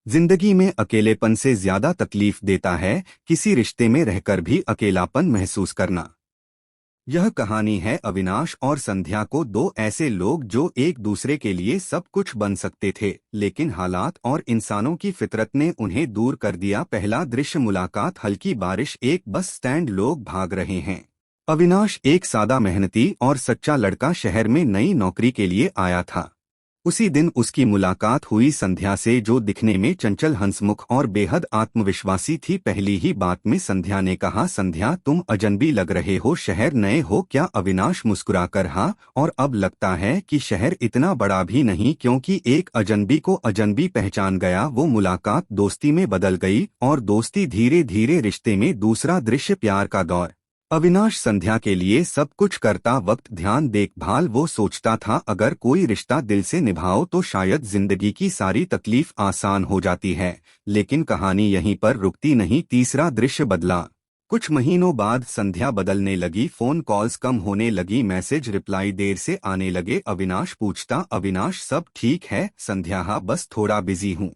जिंदगी में अकेलेपन से ज्यादा तकलीफ देता है किसी रिश्ते में रहकर भी अकेलापन महसूस करना। यह कहानी है अविनाश और संध्या को, दो ऐसे लोग जो एक दूसरे के लिए सब कुछ बन सकते थे, लेकिन हालात और इंसानों की फितरत ने उन्हें दूर कर दिया। पहला दृश्य मुलाकात, हल्की बारिश, एक बस स्टैंड, लोग भाग रहे हैं। अविनाश एक सादा, मेहनती और सच्चा लड़का शहर में नई नौकरी के लिए आया था। उसी दिन उसकी मुलाकात हुई संध्या से, जो दिखने में चंचल, हंसमुख और बेहद आत्मविश्वासी थी। पहली ही बात में संध्या ने कहा, संध्या तुम अजनबी लग रहे हो, शहर नए हो क्या? अविनाश मुस्कुराकर हाँ, और अब लगता है कि शहर इतना बड़ा भी नहीं, क्योंकि एक अजनबी को अजनबी पहचान गया। वो मुलाकात दोस्ती में बदल गई और दोस्ती धीरे धीरे रिश्ते में। दूसरा दृश्य, प्यार का दौर। अविनाश संध्या के लिए सब कुछ करता, वक्त, ध्यान, देखभाल। वो सोचता था अगर कोई रिश्ता दिल से निभाओ तो शायद जिंदगी की सारी तकलीफ आसान हो जाती है। लेकिन कहानी यहीं पर रुकती नहीं। तीसरा दृश्य बदला। कुछ महीनों बाद संध्या बदलने लगी, फोन कॉल्स कम होने लगी, मैसेज रिप्लाई देर से आने लगे। अविनाश पूछता, अविनाश सब ठीक है? संध्या, हाँ बस थोड़ा बिजी हूँ।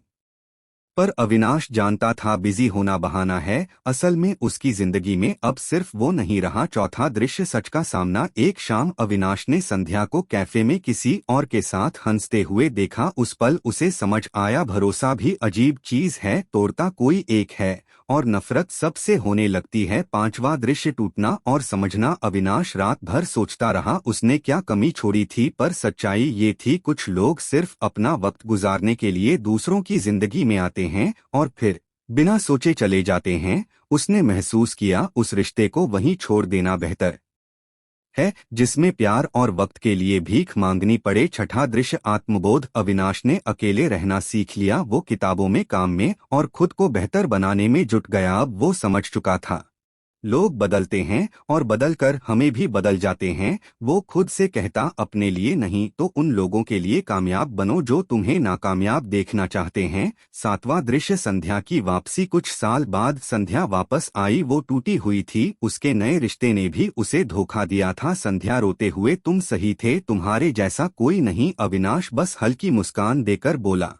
पर अविनाश जानता था बिजी होना बहाना है, असल में उसकी जिंदगी में अब सिर्फ वो नहीं रहा। चौथा दृश्य, सच का सामना। एक शाम अविनाश ने संध्या को कैफे में किसी और के साथ हंसते हुए देखा। उस पल उसे समझ आया, भरोसा भी अजीब चीज है, तोड़ता कोई एक है और नफरत सबसे होने लगती है। पांचवा दृश्य, टूटना और समझना। अविनाश रात भर सोचता रहा उसने क्या कमी छोड़ी थी, पर सच्चाई ये थी कुछ लोग सिर्फ अपना वक्त गुजारने के लिए दूसरों की जिंदगी में आते हैं और फिर बिना सोचे चले जाते हैं। उसने महसूस किया उस रिश्ते को वहीं छोड़ देना बेहतर है जिसमें प्यार और वक्त के लिए भीख मांगनी पड़े। छठा दृश्य, आत्मबोध। अविनाश ने अकेले रहना सीख लिया। वो किताबों में, काम में और खुद को बेहतर बनाने में जुट गया। अब वो समझ चुका था लोग बदलते हैं और बदलकर हमें भी बदल जाते हैं। वो खुद से कहता, अपने लिए नहीं तो उन लोगों के लिए कामयाब बनो जो तुम्हें नाकामयाब देखना चाहते हैं। सातवां दृश्य, संध्या की वापसी। कुछ साल बाद संध्या वापस आई। वो टूटी हुई थी, उसके नए रिश्ते ने भी उसे धोखा दिया था। संध्या रोते हुए, तुम सही थे, तुम्हारे जैसा कोई नहीं। अविनाश बस हल्की मुस्कान देकर बोला,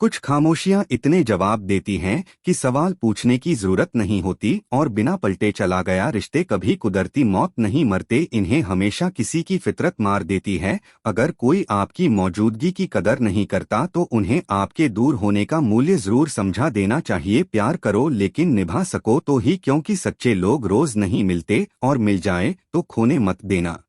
कुछ खामोशियां इतने जवाब देती हैं कि सवाल पूछने की जरूरत नहीं होती, और बिना पलटे चला गया। रिश्ते कभी कुदरती मौत नहीं मरते, इन्हें हमेशा किसी की फितरत मार देती है। अगर कोई आपकी मौजूदगी की कदर नहीं करता तो उन्हें आपके दूर होने का मूल्य जरूर समझा देना चाहिए। प्यार करो लेकिन निभा सको तो ही, क्योंकि सच्चे लोग रोज नहीं मिलते और मिल जाए तो खोने मत देना।